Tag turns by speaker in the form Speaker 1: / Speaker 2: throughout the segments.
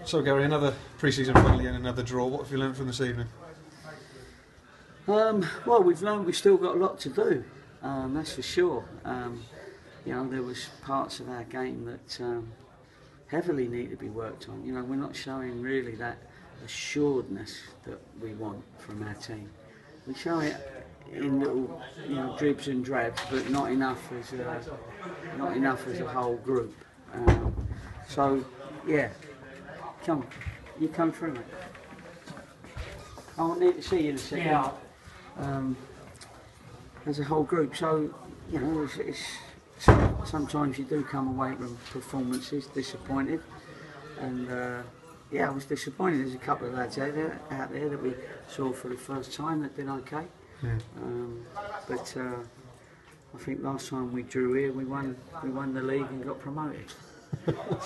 Speaker 1: So Gary, another pre-season friendly and another draw. What have you learned from this evening?
Speaker 2: Well, we've learned we've still got a lot to do, that's for sure. You know, there was parts of our game that heavily need to be worked on. You know, we're not showing really that assuredness that we want from our team. We show it in little, you know, dribs and drabs, but not enough as a whole group. So, yeah, come, you come through, mate. I'll need to see you in a second. Yeah. As a whole group, so you know, sometimes you do come away from performances disappointed, and yeah, I was disappointed. There's a couple of lads out there that we saw for the first time that did okay, but I think last time we drew here, we won the league and got promoted.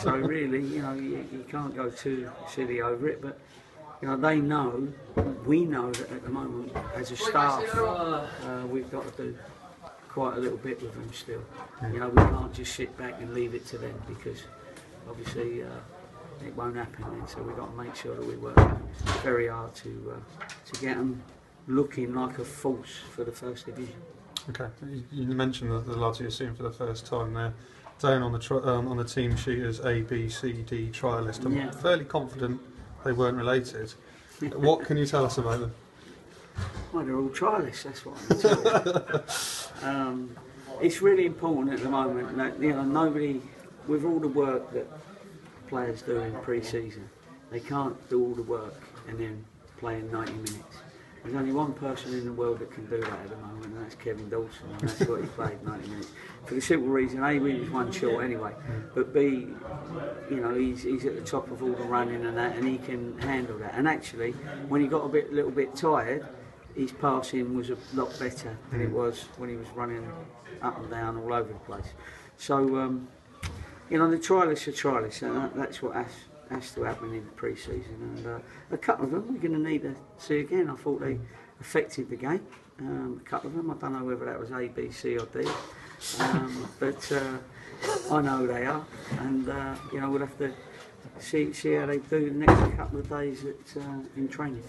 Speaker 2: So really, you know, you can't go too silly over it, but. You know, they know, we know that at the moment, as a staff, we've got to do quite a little bit with them still. You know, we can't just sit back and leave it to them because obviously it won't happen then. So we've got to make sure that we work very hard to get them looking like a force for the first division. Okay,
Speaker 1: you mentioned that the lads you're seeing for the first time there. Down on the team sheet as A, B, C, D Trialist. I'm fairly confident they weren't related. What can you tell us about them?
Speaker 2: Well, they're all trialists, that's what I'm telling you. It's really important at the moment that, you know, nobody, with all the work that players do in pre-season, they can't do all the work and then play in 90 minutes. There's only one person in the world that can do that at the moment, and that's Kevin Dawson, and that's what he played, 90 minutes. For the simple reason, A, we was one short anyway, but B, you know, he's at the top of all the running and that, and he can handle that. And actually, when he got a little bit tired, his passing was a lot better than it was when he was running up and down all over the place. So, you know, the trialists are trialists, and that's what has to happen in pre-season. And a couple of them we're going to need to see again. I thought they affected the game. A couple of them, I don't know whether that was A, B, C or D, but I know they are, and you know, we'll have to see how they do the next couple of days in training.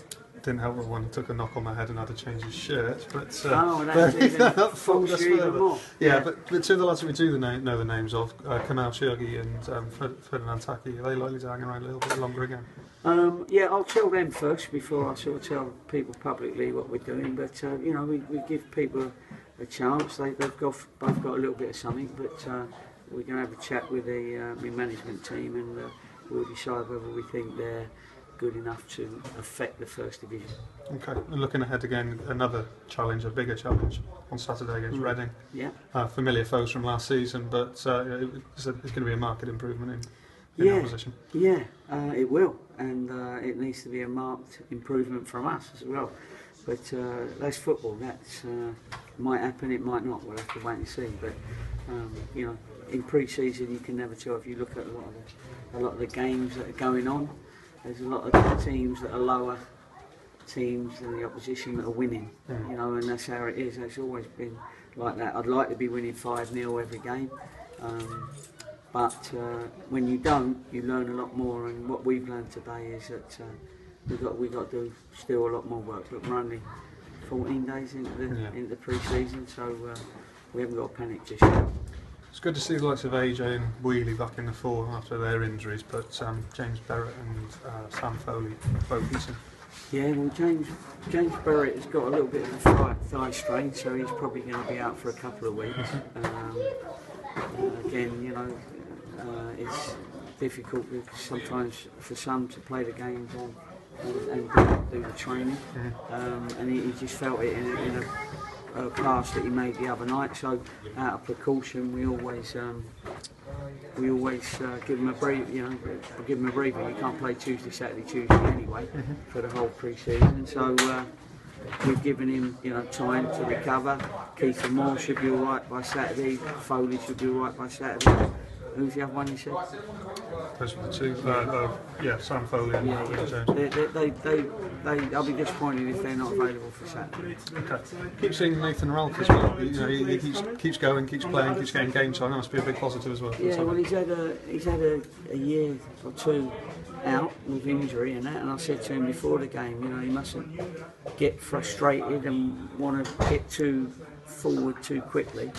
Speaker 1: Didn't help that one took a knock on my head and had to change his shirt, but
Speaker 2: that's even falls even more.
Speaker 1: Yeah, but two of the lads that we do know the names of, Kamal Shirgi and Ferdinand Taki, are they likely to hang around a little bit longer again?
Speaker 2: Yeah, I'll tell them first before I sort of tell people publicly what we're doing, but you know, we give people a chance. They've both got a little bit of something, but we're going to have a chat with the management team, and we'll decide whether we think they're good enough to affect the first division. Okay,
Speaker 1: and looking ahead again, another challenge, a bigger challenge on Saturday against Reading.
Speaker 2: Yeah.
Speaker 1: Familiar foes from last season, but it's going to be a marked improvement in opposition.
Speaker 2: Yeah, it will, and it needs to be a marked improvement from us as well. But that's football. That's might happen, it might not. We'll have to wait and see. But you know, in pre-season, you can never tell. If you look at a lot of the games that are going on, there's a lot of teams that are lower teams than the opposition that are winning. You know, and that's how it is. It's always been like that. I'd like to be winning 5-0 every game. But when you don't, you learn a lot more, and what we've learned today is that we've got to do still a lot more work. But we're only 14 days into pre-season, so we haven't got to panic just yet.
Speaker 1: It's good to see the likes of AJ and Wheelie back in the form after their injuries, but James Berrett and Sam Foley both missing.
Speaker 2: Yeah, well, James Berrett has got a little bit of a thigh strain, so he's probably going to be out for a couple of weeks. Again, you know, it's difficult sometimes for some to play the games and do the training, and he just felt it in a pass that he made the other night. So, out of precaution, we always give him a breather. You know, give him a breather. You can't play Tuesday, Saturday, Tuesday anyway for the whole pre-season. So we've given him, you know, time to recover. Keith Moore should be all right by Saturday. Foley should be all right by Saturday. Who's the other one you said?
Speaker 1: Those were the two. Sam Foley and Will Jones.
Speaker 2: I'll be disappointed if they're not available for Saturday.
Speaker 1: Okay. Keep seeing Nathan Ralph as well. You know, he keeps going, keeps playing, keeps getting game time. That must be a big positive as well.
Speaker 2: Yeah, well, he's had a year or two out with injury and that, and I said to him before the game, you know, he mustn't get frustrated and want to get too forward too quickly.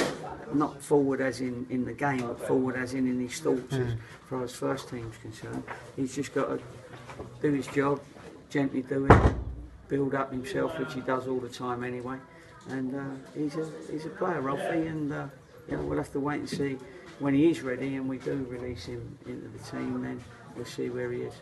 Speaker 2: Not forward as in the game, but forward as in his thoughts as far as first team's concerned. He's just got to do his job, gently do it, build up himself, which he does all the time anyway. And he's a player, Ralphie, and you know, we'll have to wait and see when he is ready and we do release him into the team, then we'll see where he is.